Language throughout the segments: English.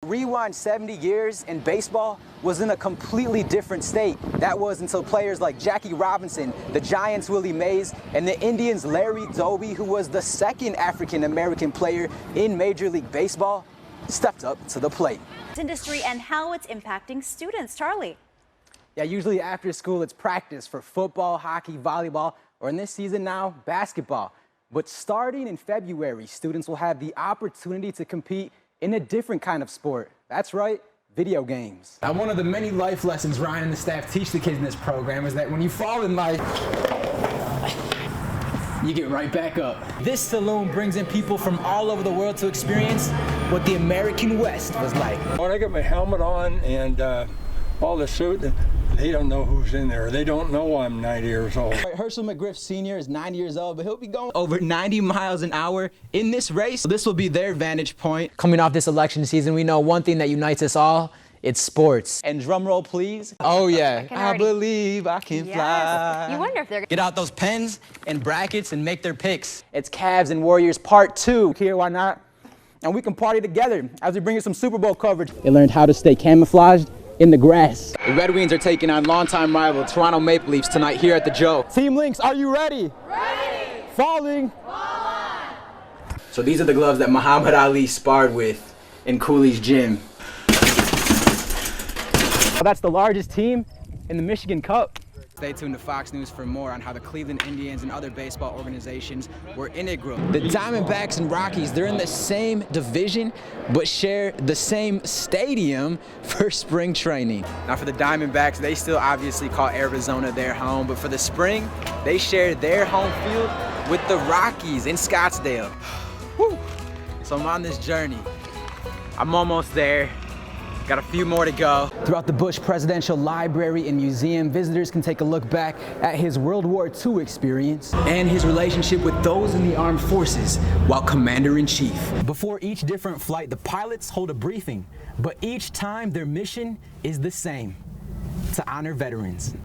Rewind 70 years and baseball was in a completely different state. That was until players like Jackie Robinson, the Giants' Willie Mays, and the Indians' Larry Doby, who was the second African-American player in Major League Baseball, stepped up to the plate. Industry and how it's impacting students. Charlie. Yeah, usually after school it's practice for football, hockey, volleyball, or in this season now, basketball. But starting in February, students will have the opportunity to compete in a different kind of sport. That's right, video games. Now, one of the many life lessons Ryan and the staff teach the kids in this program is that when you fall in life, you get right back up. This saloon brings in people from all over the world to experience what the American West was like. When I get my helmet on and all the suit, they don't know who's in there. They don't know I'm 90 years old. Herschel McGriff Sr. is 90 years old, but he'll be going over 90 miles an hour in this race. This will be their vantage point. Coming off this election season, we know one thing that unites us all. It's sports. And drum roll, please. Oh, yeah. I believe I can fly. You wonder if they're Get out those pens and brackets and make their picks. It's Cavs and Warriors Part 2. Here, why not? And we can party together as we bring you some Super Bowl coverage. They learned how to stay camouflaged in the grass. The Red Wings are taking on longtime rival Toronto Maple Leafs tonight here at the Joe. Team Lynx, are you ready? Ready! Falling! Fall on! So these are the gloves that Muhammad Ali sparred with in Cooley's gym. Well, that's the largest team in the Michigan Cup. Stay tuned to Fox News for more on how the Cleveland Indians and other baseball organizations were integral. The Diamondbacks and Rockies, they're in the same division, but share the same stadium for spring training. Now for the Diamondbacks, they still obviously call Arizona their home, but for the spring, they share their home field with the Rockies in Scottsdale. Whew. So I'm on this journey. I'm almost there. Got a few more to go. Throughout the Bush Presidential Library and Museum, visitors can take a look back at his World War II experience and his relationship with those in the armed forces while Commander-in-Chief. Before each different flight, the pilots hold a briefing, but each time their mission is the same: to honor veterans.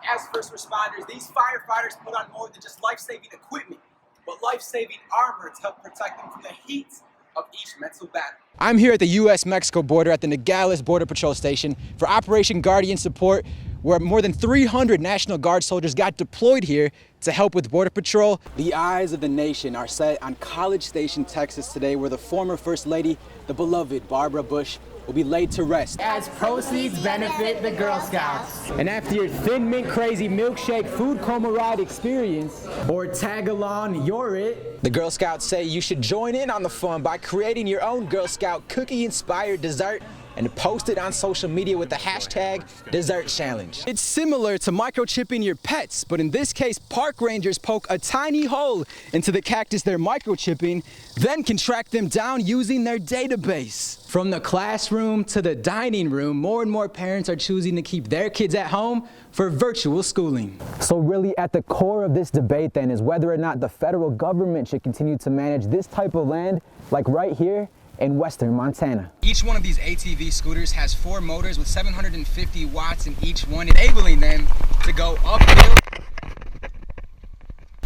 As first responders, these firefighters put on more than just life-saving equipment, but life-saving armor to help protect them from the heat of each mental battle. I'm here at the U.S.-Mexico border at the Nogales Border Patrol Station for Operation Guardian Support, where more than 300 National Guard soldiers got deployed here to help with Border Patrol. The eyes of the nation are set on College Station, Texas today, where the former First Lady, the beloved Barbara Bush, will be laid to rest. As proceeds benefit the Girl Scouts. And after your Thin Mint Crazy Milkshake Food Coma Ride experience, or tag along, you're it, the Girl Scouts say you should join in on the fun by creating your own Girl Scout cookie-inspired dessert and post it on social media with the hashtag Dessert Challenge. It's similar to microchipping your pets, but in this case, park rangers poke a tiny hole into the cactus they're microchipping, then can track them down using their database. From the classroom to the dining room, more and more parents are choosing to keep their kids at home for virtual schooling. So really at the core of this debate then is whether or not the federal government should continue to manage this type of land, like right here in western Montana. Each one of these ATV scooters has 4 motors with 750 watts in each one, enabling them to go uphill,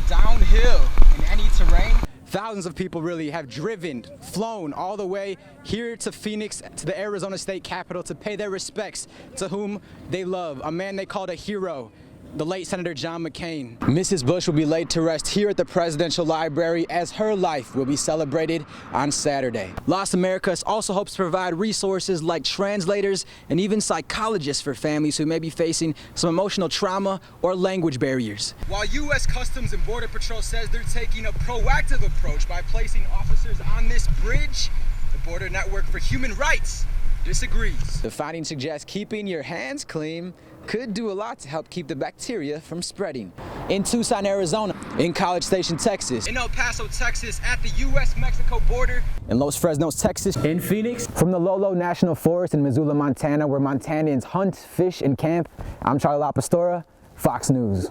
downhill in any terrain. Thousands of people really have driven, flown all the way here to Phoenix, to the Arizona State Capitol, to pay their respects to whom they love, a man they called a hero, the late Senator John McCain. Mrs. Bush will be laid to rest here at the Presidential Library as her life will be celebrated on Saturday. Los Americas also hopes to provide resources like translators and even psychologists for families who may be facing some emotional trauma or language barriers. While U.S. Customs and Border Patrol says they're taking a proactive approach by placing officers on this bridge, the Border Network for Human Rights disagrees. The findings suggest keeping your hands clean could do a lot to help keep the bacteria from spreading. In Tucson, Arizona, in College Station, Texas, in El Paso, Texas, at the U.S.-Mexico border, in Los Fresnos, Texas, in Phoenix, from the Lolo National Forest in Missoula, Montana, where Montanans hunt, fish, and camp, I'm Charlie Lapastora, Fox News.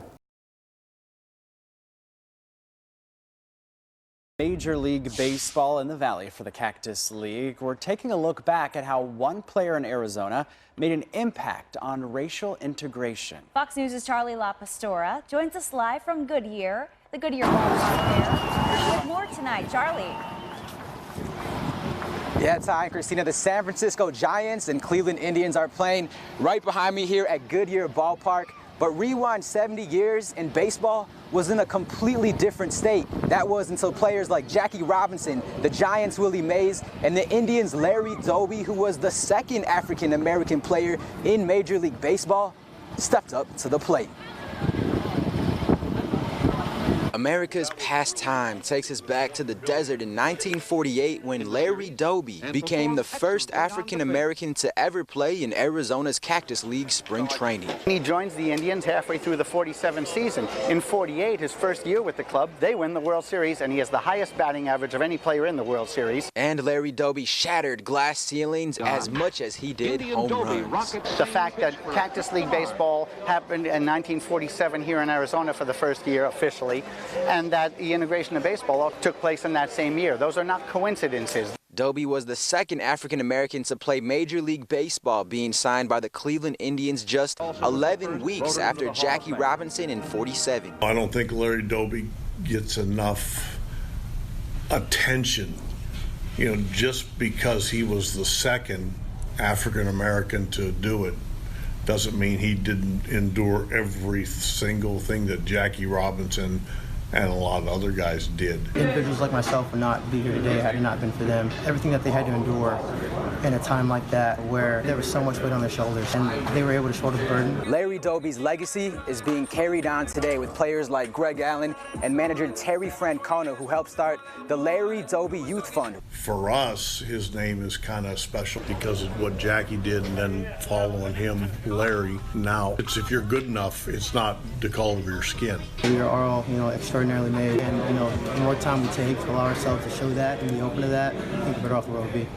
Major League Baseball in the Valley for the Cactus League. We're taking a look back at how one player in Arizona made an impact on racial integration. Fox News' Charlie Lapastora joins us live from Goodyear, the Goodyear Ballpark there. With more tonight, Charlie. Yeah, Ty and Christina, the San Francisco Giants and Cleveland Indians are playing right behind me here at Goodyear Ballpark. But rewind 70 years in baseball was in a completely different state. That was until players like Jackie Robinson, the Giants' Willie Mays, and the Indians' Larry Doby, who was the second African-American player in Major League Baseball, stepped up to the plate. America's pastime takes us back to the desert in 1948 when Larry Doby became the first African-American to ever play in Arizona's Cactus League spring training. He joins the Indians halfway through the 47 season. In 48, his first year with the club, they win the World Series, and he has the highest batting average of any player in the World Series. And Larry Doby shattered glass ceilings as much as he did home runs. The fact that Cactus League baseball happened in 1947 here in Arizona for the first year officially, and that the integration of baseball took place in that same year. Those are not coincidences. Doby was the second African-American to play Major League Baseball, being signed by the Cleveland Indians just 11 weeks after Jackie Robinson in 47. I don't think Larry Doby gets enough attention, just because he was the second African-American to do it. Doesn't mean he didn't endure every single thing that Jackie Robinson and a lot of other guys did. Individuals like myself would not be here today had it not been for them. Everything that they had to endure in a time like that where there was so much weight on their shoulders and they were able to shoulder the burden. Larry Doby's legacy is being carried on today with players like Greg Allen and manager Terry Francona, who helped start the Larry Doby Youth Fund. For us, his name is kind of special because of what Jackie did, and then following him, Larry. Now, it's if you're good enough, it's not the color of your skin. We are all, extraordinarily made, and the more time we take to allow ourselves to show that and be open to that, I think the better off the world will be.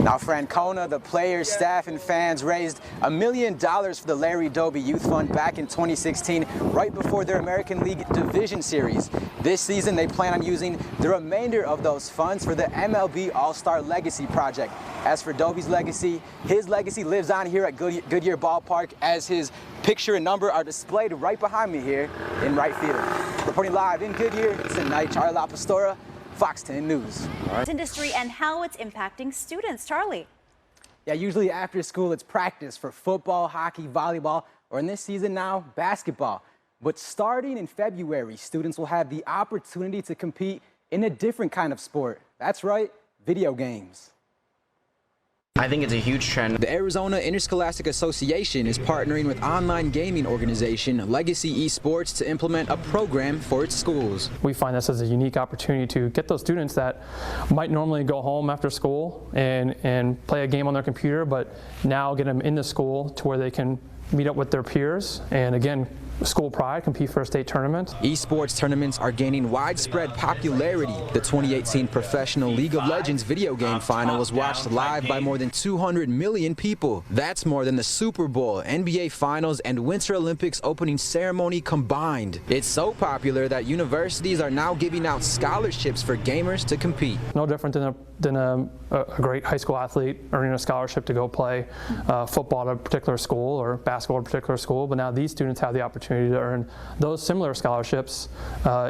Now, Francona, the players, staff, and fans raised $1 million for the Larry Doby Youth Fund back in 2016, right before their American League Division Series. This season, they plan on using the remainder of those funds for the MLB All-Star Legacy Project. As for Doby's legacy, his legacy lives on here at Goodyear Ballpark, as his picture and number are displayed right behind me here in right field. Reporting live in Goodyear tonight, Charlie Lapastora, Fox 10 News. Industry and how it's impacting students. Charlie. Yeah, usually after school it's practice for football, hockey, volleyball, or in this season now, basketball. But starting in February, students will have the opportunity to compete in a different kind of sport. That's right, video games. I think it's a huge trend. The Arizona Interscholastic Association is partnering with online gaming organization Legacy Esports to implement a program for its schools. We find this as a unique opportunity to get those students that might normally go home after school and play a game on their computer, but now get them into school to where they can meet up with their peers and, again, school pride, compete for a state tournament. Esports tournaments are gaining widespread popularity. The 2018 Professional League of Legends video game final was watched live by more than 200 million people. That's more than the Super Bowl, NBA Finals, and Winter Olympics opening ceremony combined. It's so popular that universities are now giving out scholarships for gamers to compete. No different than a great high school athlete earning a scholarship to go play football at a particular school or basketball at a particular school, but now these students have the opportunity to earn those similar scholarships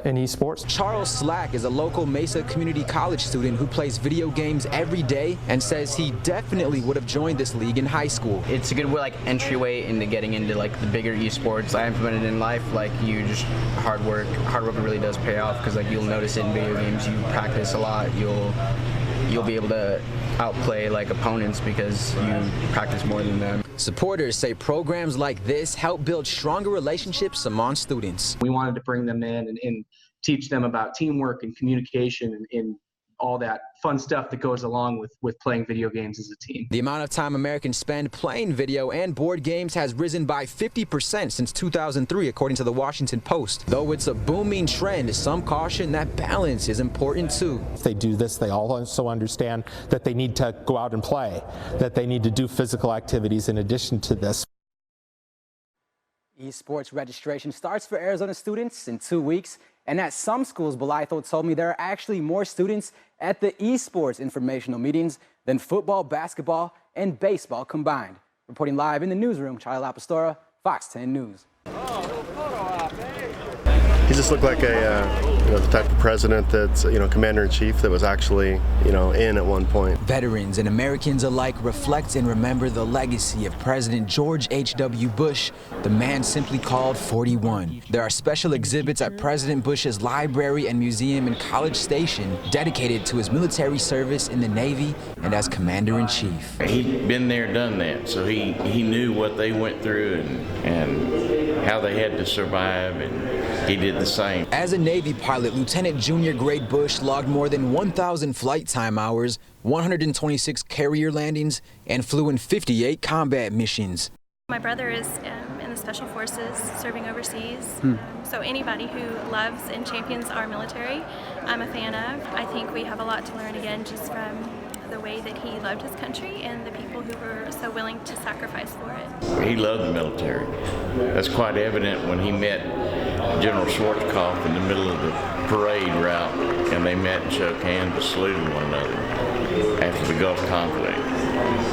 in esports. Charles Slack is a local Mesa Community College student who plays video games every day and says he definitely would have joined this league in high school. It's a good entryway into getting into the bigger esports. I implemented in life, you just hard work really does pay off, because you'll notice it in video games. You practice a lot, you'll be able to outplay opponents because you practice more than them. Supporters say programs like this help build stronger relationships among students. We wanted to bring them in and teach them about teamwork and communication and all that fun stuff that goes along with playing video games as a team. The amount of time Americans spend playing video and board games has risen by 50% since 2003, according to the Washington Post. Though it's a booming trend, some caution that balance is important too. If they do this, they also understand that they need to go out and play, that they need to do physical activities in addition to this. Esports registration starts for Arizona students in 2 weeks. And at some schools, Belitho told me there are actually more students at the esports informational meetings than football, basketball, and baseball combined. Reporting live in the newsroom, Charlie Lapastora, Fox 10 News. He just looked like a the type of president that's, commander-in-chief that was actually, in at one point. Veterans and Americans alike reflect and remember the legacy of President George H.W. Bush, the man simply called 41. There are special exhibits at President Bush's library and museum in College Station dedicated to his military service in the Navy and as commander-in-chief. He'd been there, done that, so he knew what they went through and how they had to survive, and he did the same. As a Navy pilot, Lieutenant Junior Grade Bush logged more than 1,000 flight time hours, 126 carrier landings, and flew in 58 combat missions. My brother is in the Special Forces serving overseas, so anybody who loves and champions our military, I'm a fan of. I think we have a lot to learn again just from the way that he loved his country and the people who were so willing to sacrifice for it. He loved the military. That's quite evident when he met General Schwarzkopf in the middle of the parade route, and they met and shook hands and saluted one another after the Gulf conflict.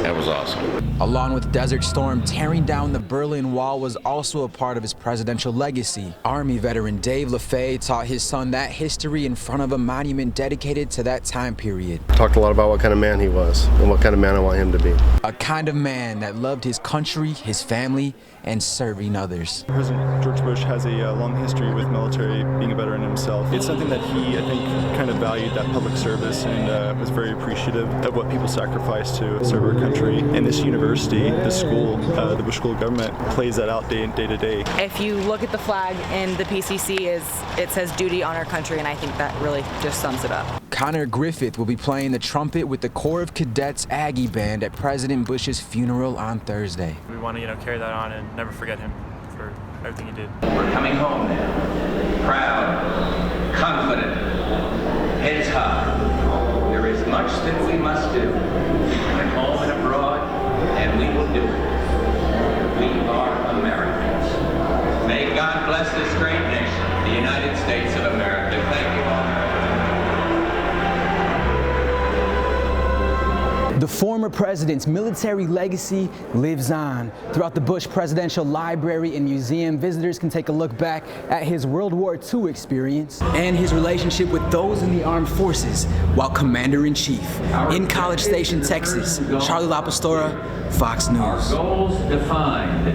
That was awesome. Along with Desert Storm, tearing down the Berlin Wall was also a part of his presidential legacy. Army veteran Dave LaFay taught his son that history in front of a monument dedicated to that time period. Talked a lot about what kind of man he was and what kind of man I want him to be. A kind of man that loved his country, his family, and serving others. President George Bush has a long history with military, being a veteran himself. It's something that he, I think, kind of valued, that public service, and was very appreciative of what people sacrifice to serve our country. And this university, this school, the Bush School of Government, plays that out day to day. If you look at the flag in the PCC, it says duty on our country, and I think that really just sums it up. Connor Griffith will be playing the trumpet with the Corps of Cadets Aggie Band at President Bush's funeral on Thursday. We want to, carry that on and never forget him for everything he did. We're coming home now, proud, confident, heads high. There is much that we must do, at home and abroad, and we will do it. We are Americans. May God bless this great nation, the United States of America. Thank you all. The former president's military legacy lives on. Throughout the Bush Presidential Library and Museum, visitors can take a look back at his World War II experience and his relationship with those in the armed forces while Commander-in-Chief. In College Station, Texas, Charlie Lapastora, Fox News. Goals defined.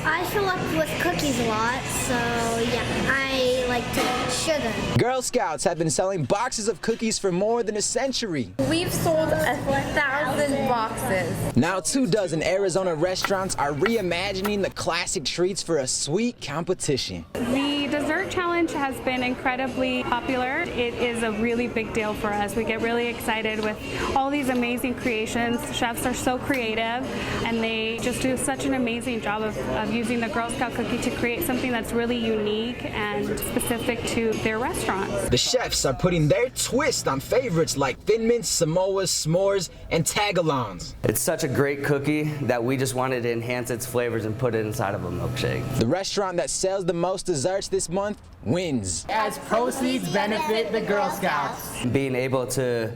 I fill up with cookies a lot, so yeah, I like to sugar. Girl Scouts have been selling boxes of cookies for more than a century. We've sold 1,000 boxes. Now 24 Arizona restaurants are reimagining the classic treats for a sweet competition. The dessert challenge has been incredibly popular. It is a really big deal for us. We get really excited with all these amazing creations. Chefs are so creative, and they just do such an amazing job of using the Girl Scout cookie to create something that's really unique and specific to their restaurants. The chefs are putting their twist on favorites like Thin Mints, Samoas, s'mores, and tagalongs. It's such a great cookie that we just wanted to enhance its flavors and put it inside of a milkshake. The restaurant that sells the most desserts this month wins. As proceeds benefit the Girl Scouts. Being able to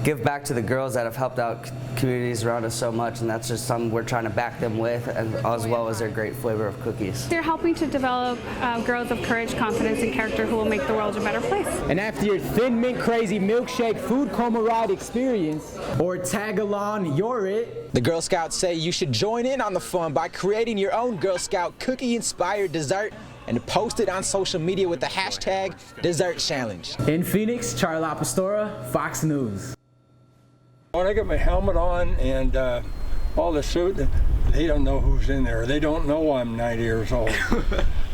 give back to the girls that have helped out communities around us so much, and that's just something we're trying to back them with, as well as their great flavor of cookies. They're helping to develop girls of courage, confidence, and character who will make the world a better place. And after your Thin Mint Crazy Milkshake Food Coma Ride experience, or tag along, you're it. The Girl Scouts say you should join in on the fun by creating your own Girl Scout cookie-inspired dessert and post it on social media with the hashtag Dessert Challenge. In Phoenix, Charlie Lapastora, Fox News. When I get my helmet on and all the suit, they don't know who's in there. They don't know I'm 90 years old.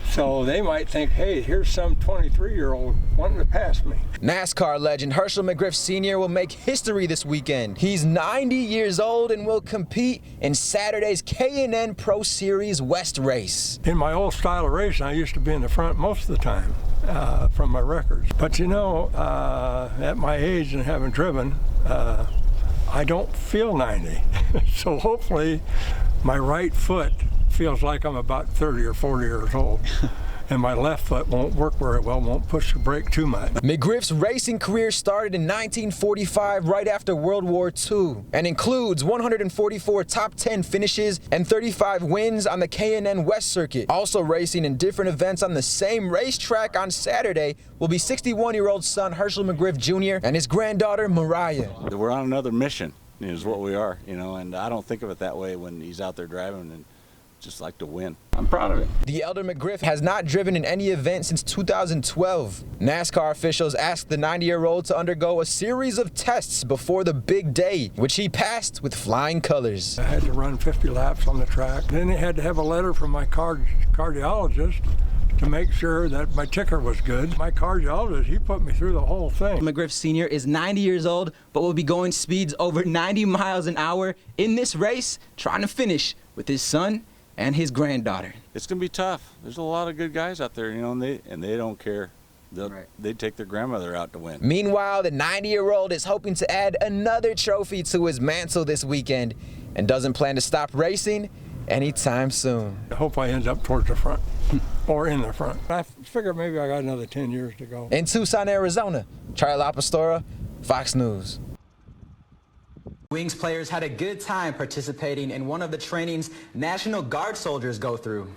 So they might think, hey, here's some 23-year-old wanting to pass me. NASCAR legend Herschel McGriff Sr. will make history this weekend. He's 90 years old and will compete in Saturday's K&N Pro Series West race. In my old style of racing, I used to be in the front most of the time from my records. But you know, at my age and having driven, I don't feel 90. So hopefully my right foot feels like I'm about 30 or 40 years old. and my left foot won't work very well, won't push the brake too much. McGriff's racing career started in 1945, right after World War II, and includes 144 top 10 finishes and 35 wins on the K&N West Circuit. Also racing in different events on the same racetrack on Saturday will be 61-year-old son Herschel McGriff Jr. and his granddaughter Mariah. We're on another mission, is what we are, and I don't think of it that way when he's out there driving and just like to win. I'm proud of it. The elder McGriff has not driven in any event since 2012. NASCAR officials asked the 90-year-old to undergo a series of tests before the big day, which he passed with flying colors. I had to run 50 laps on the track. Then they had to have a letter from my cardiologist to make sure that my ticker was good. My cardiologist, he put me through the whole thing. McGriff Sr. is 90 years old, but will be going speeds over 90 miles an hour in this race, trying to finish with his son and his granddaughter. It's going to be tough. There's a lot of good guys out there, and they don't care. They take their grandmother out to win. Meanwhile, the 90-year-old is hoping to add another trophy to his mantle this weekend and doesn't plan to stop racing anytime soon. I hope I end up towards the front or in the front. I figure maybe I got another 10 years to go. In Tucson, Arizona, Charlie Lapastora, Fox News. Wings players had a good time participating in one of the trainings National Guard soldiers go through.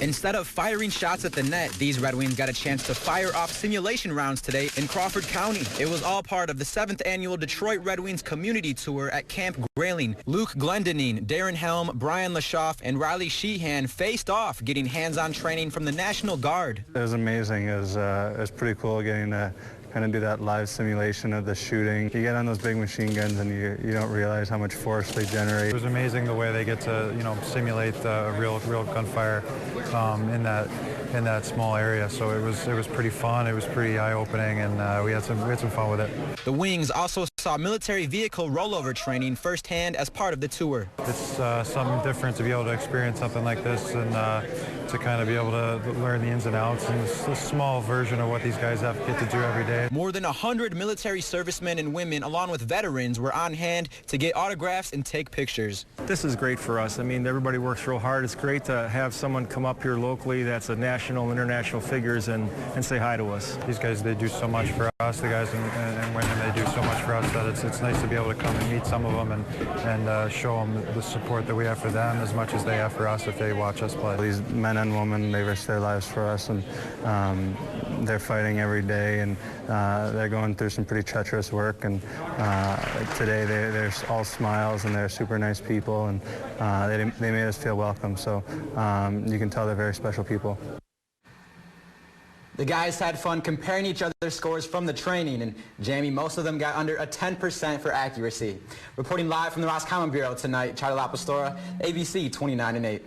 Instead of firing shots at the net, these Red Wings got a chance to fire off simulation rounds today in Crawford County. It was all part of the 7th annual Detroit Red Wings community tour at Camp Grayling. Luke Glendenning, Darren Helm, Brian Lashoff, and Riley Sheehan faced off, getting hands-on training from the National Guard. It was amazing. It was pretty cool getting to kind of do that live simulation of the shooting. You get on those big machine guns and you don't realize how much force they generate. It was amazing the way they get to, simulate real gunfire in that small area. So it was pretty fun. It was pretty eye-opening, and we had some fun with it. The Wings also saw military vehicle rollover training firsthand as part of the tour. It's something different to be able to experience something like this and to kind of be able to learn the ins and outs. And it's a small version of what these guys get to do every day. More than 100 military servicemen and women, along with veterans, were on hand to get autographs and take pictures. This is great for us. I mean, everybody works real hard. It's great to have someone come up here locally that's a national, international figures and say hi to us. These guys, they do so much for us. The guys and women, they do so much for us that it's nice to be able to come and meet some of them and show them the support that we have for them as much as they have for us if they watch us play. These men and women, they risk their lives for us, and they're fighting every day, and they're going through some pretty treacherous work, and today they're all smiles, and they're super nice people, and they made us feel welcome, so you can tell they're very special people. The guys had fun comparing each other's scores from the training, and Jamie, most of them got under a 10% for accuracy. Reporting live from the Roscommon Bureau tonight, Charlie Lapastora, ABC 29 and 8.